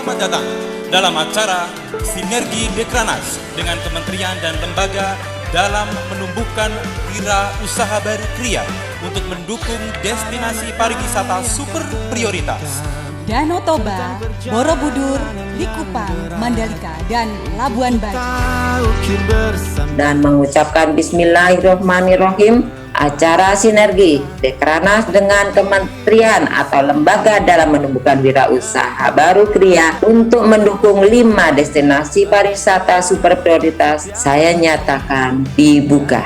selamat datang dalam acara Sinergi Dekranas dengan kementerian dan lembaga dalam menumbuhkan wirausaha baru Kria untuk mendukung destinasi pariwisata super prioritas. Danau Toba, Borobudur, Likupang, Mandalika, dan Labuan Bajo. Dan mengucapkan Bismillahirrohmanirrohim. Acara Sinergi Dekranas dengan kementerian atau lembaga dalam menumbuhkan wirausaha baru Kria untuk mendukung 5 destinasi pariwisata super prioritas saya nyatakan dibuka.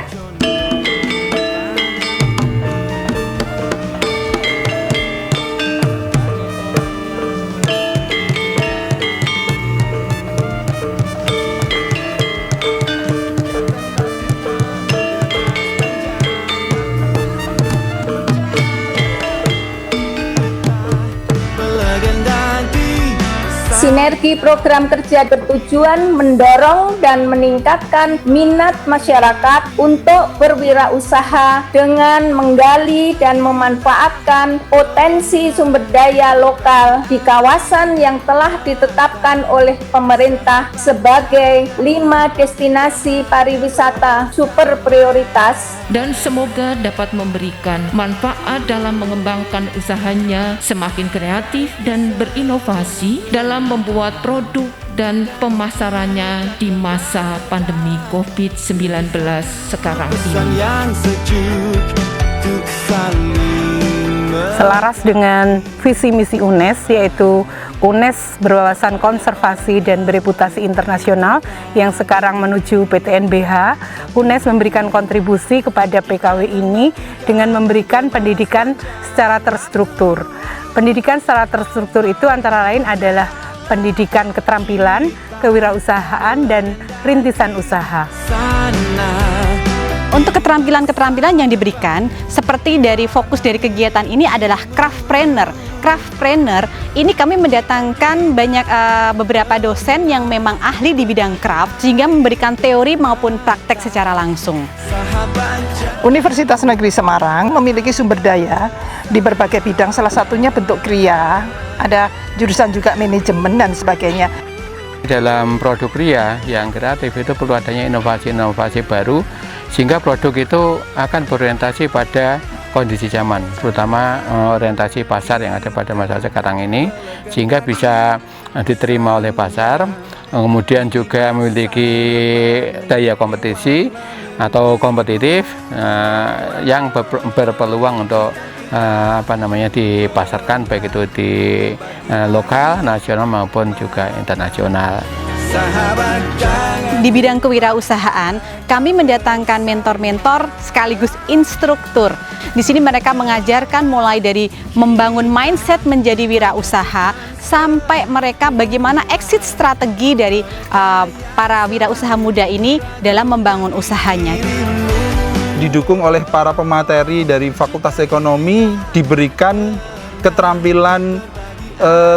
Sinergi program kerja bertujuan mendorong dan meningkatkan minat masyarakat untuk berwirausaha dengan menggali dan memanfaatkan potensi sumber daya lokal di kawasan yang telah ditetapkan oleh pemerintah sebagai 5 destinasi pariwisata super prioritas, dan semoga dapat memberikan manfaat dalam mengembangkan usahanya semakin kreatif dan berinovasi dalam membuat produk dan pemasarannya di masa pandemi COVID-19 sekarang ini. Selaras dengan visi misi UNES, yaitu UNES berwawasan konservasi dan bereputasi internasional yang sekarang menuju PTNBH, UNES memberikan kontribusi kepada PKW ini dengan memberikan pendidikan secara terstruktur. Pendidikan secara terstruktur itu antara lain adalah pendidikan keterampilan, kewirausahaan, dan rintisan usaha. Untuk keterampilan-keterampilan yang diberikan, seperti dari fokus dari kegiatan ini adalah craftpreneur. Craftpreneur ini kami mendatangkan beberapa dosen yang memang ahli di bidang craft, sehingga memberikan teori maupun praktek secara langsung. Universitas Negeri Semarang memiliki sumber daya di berbagai bidang, salah satunya bentuk Kria, ada jurusan juga manajemen dan sebagainya. Dalam produk Kria yang kreatif itu perlu adanya inovasi-inovasi baru, sehingga produk itu akan berorientasi pada kondisi zaman, terutama orientasi pasar yang ada pada masa sekarang ini, sehingga bisa diterima oleh pasar, kemudian juga memiliki daya kompetisi atau kompetitif yang berpeluang untuk dipasarkan baik itu di lokal, nasional maupun juga internasional. Di bidang kewirausahaan, kami mendatangkan mentor-mentor sekaligus instruktur. Di sini mereka mengajarkan mulai dari membangun mindset menjadi wirausaha sampai mereka bagaimana exit strategi dari para wirausaha muda ini dalam membangun usahanya. Didukung oleh para pemateri dari Fakultas Ekonomi, diberikan keterampilan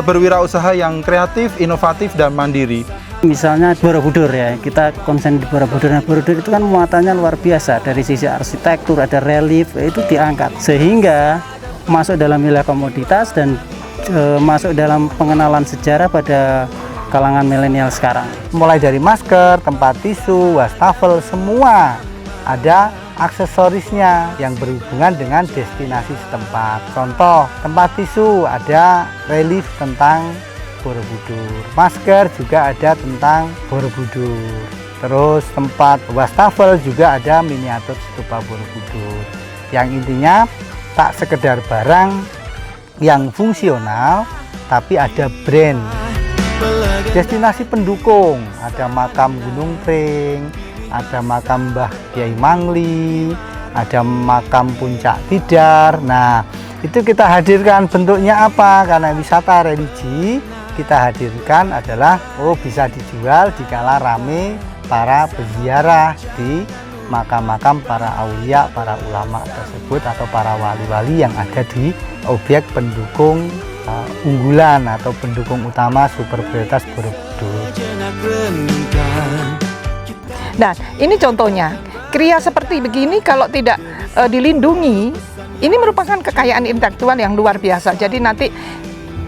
berwirausaha yang kreatif, inovatif, dan mandiri. Misalnya Borobudur ya, kita konsen di Borobudur. Nah, Borobudur itu kan muatannya luar biasa, dari sisi arsitektur, ada relief, itu diangkat. Sehingga masuk dalam wilayah komoditas dan masuk dalam pengenalan sejarah pada kalangan milenial sekarang. Mulai dari masker, tempat tisu, wastafel, semua ada aksesorisnya yang berhubungan dengan destinasi setempat. Contoh, tempat tisu ada relief tentang Borobudur, masker juga ada tentang Borobudur, terus tempat wastafel juga ada miniatur stupa Borobudur. Yang intinya tak sekedar barang yang fungsional, tapi ada brand. Destinasi pendukung, ada makam Gunung Pring, ada makam Mbah Kyai Mangli, ada makam Puncak Tidar. Nah, itu kita hadirkan bentuknya apa? Karena wisata religi, kita hadirkan adalah bisa dijual dikala rame para peziarah di makam-makam para aulia, para ulama tersebut atau para wali-wali yang ada di objek pendukung unggulan atau pendukung utama super prioritas Borobudur. Nah, ini contohnya. Kria seperti begini kalau tidak dilindungi, ini merupakan kekayaan intelektual yang luar biasa. Jadi nanti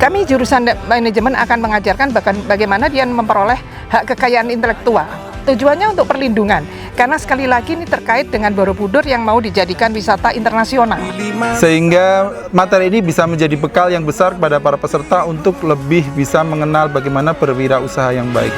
Kami jurusan manajemen akan mengajarkan bagaimana dia memperoleh hak kekayaan intelektual. Tujuannya untuk perlindungan, karena sekali lagi ini terkait dengan Borobudur yang mau dijadikan wisata internasional. Sehingga materi ini bisa menjadi bekal yang besar kepada para peserta untuk lebih bisa mengenal bagaimana berwirausaha yang baik.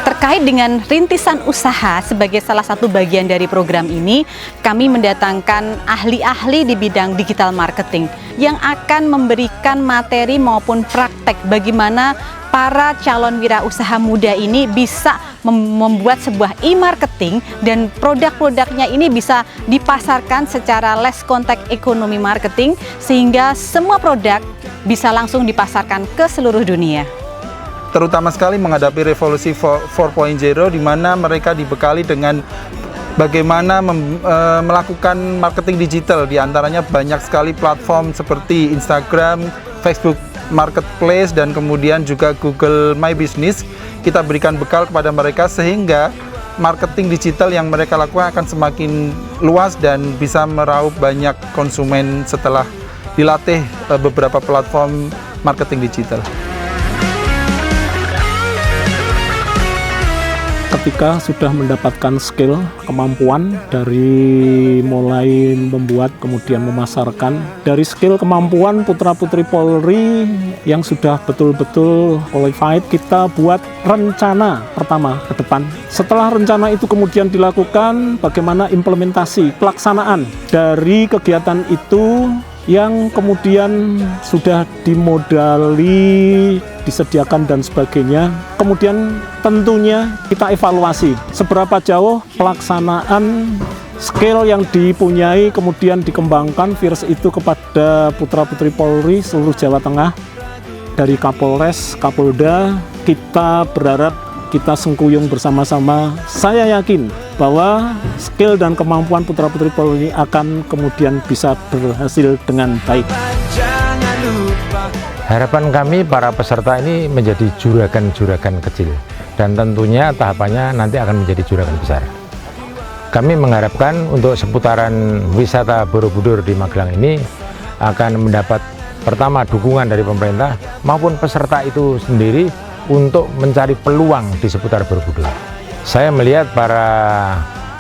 Terkait dengan rintisan usaha sebagai salah satu bagian dari program ini, kami mendatangkan ahli-ahli di bidang digital marketing yang akan memberikan materi maupun praktek bagaimana para calon wirausaha muda ini bisa membuat sebuah e-marketing dan produk-produknya ini bisa dipasarkan secara less contact economy marketing sehingga semua produk bisa langsung dipasarkan ke seluruh dunia. Terutama sekali menghadapi revolusi 4.0 di mana mereka dibekali dengan bagaimana melakukan marketing digital, diantaranya banyak sekali platform seperti Instagram, Facebook Marketplace, dan kemudian juga Google My Business. Kita berikan bekal kepada mereka sehingga marketing digital yang mereka lakukan akan semakin luas dan bisa meraup banyak konsumen setelah dilatih beberapa platform marketing digital. Ketika sudah mendapatkan skill, kemampuan dari mulai membuat kemudian memasarkan, dari skill kemampuan putra-putri Polri yang sudah betul-betul qualified, kita buat rencana pertama ke depan. Setelah rencana itu kemudian dilakukan, bagaimana implementasi, pelaksanaan dari kegiatan itu yang kemudian sudah dimodali, disediakan dan sebagainya. Kemudian tentunya kita evaluasi seberapa jauh pelaksanaan skill yang dipunyai kemudian dikembangkan virus itu kepada putra-putri Polri seluruh Jawa Tengah. Dari Kapolres, Kapolda, kita berharap kita sengkuyung bersama-sama. Saya yakin bahwa skill dan kemampuan putra-putri Polri akan kemudian bisa berhasil dengan baik. Harapan kami para peserta ini menjadi juragan-juragan kecil dan tentunya tahapannya nanti akan menjadi juragan besar. Kami mengharapkan untuk seputaran wisata Borobudur di Magelang ini akan mendapat pertama dukungan dari pemerintah maupun peserta itu sendiri untuk mencari peluang di seputar Borobudur. Saya melihat para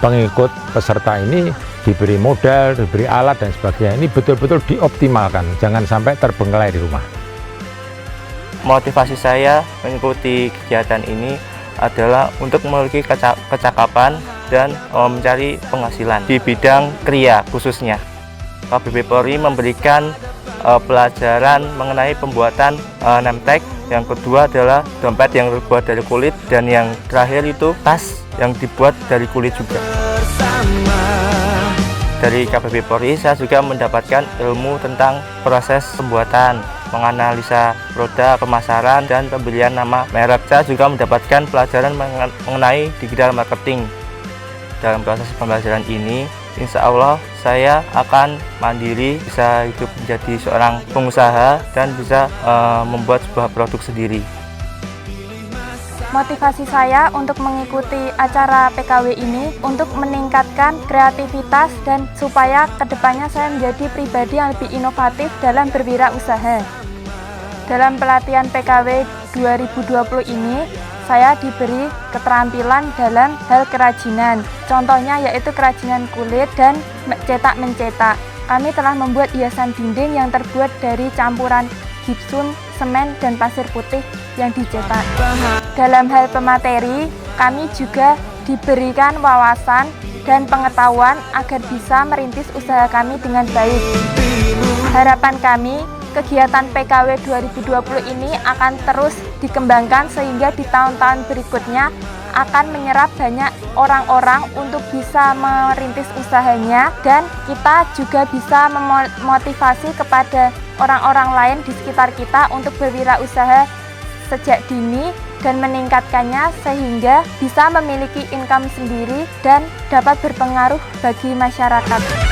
pengikut peserta ini diberi modal, diberi alat dan sebagainya, ini betul-betul dioptimalkan, jangan sampai terbengkalai di rumah. Motivasi saya mengikuti kegiatan ini adalah untuk memiliki kecakapan dan mencari penghasilan di bidang kriya khususnya. KBP Polri memberikan pelajaran mengenai pembuatan nemtek, yang kedua adalah dompet yang terbuat dari kulit, dan yang terakhir itu tas yang dibuat dari kulit juga. Dari KBP Polri saya juga mendapatkan ilmu tentang proses pembuatan, menganalisa produk, pemasaran, dan pembelian nama merek. Saya juga mendapatkan pelajaran mengenai digital marketing. Dalam proses pembelajaran ini, insya Allah saya akan mandiri, bisa hidup menjadi seorang pengusaha dan bisa membuat sebuah produk sendiri. Motivasi saya untuk mengikuti acara PKW ini untuk meningkatkan kreativitas dan supaya kedepannya saya menjadi pribadi yang lebih inovatif dalam berwirausaha. Dalam pelatihan PKW 2020 ini, saya diberi keterampilan dalam hal kerajinan. Contohnya yaitu kerajinan kulit dan cetak-mencetak. Kami telah membuat hiasan dinding yang terbuat dari campuran gipsum, semen, dan pasir putih yang dicetak. Dalam hal pemateri, kami juga diberikan wawasan dan pengetahuan agar bisa merintis usaha kami dengan baik. Harapan kami, kegiatan PKW 2020 ini akan terus dikembangkan sehingga di tahun-tahun berikutnya akan menyerap banyak orang-orang untuk bisa merintis usahanya, dan kita juga bisa memotivasi kepada orang-orang lain di sekitar kita untuk berwirausaha sejak dini dan meningkatkannya sehingga bisa memiliki income sendiri dan dapat berpengaruh bagi masyarakat.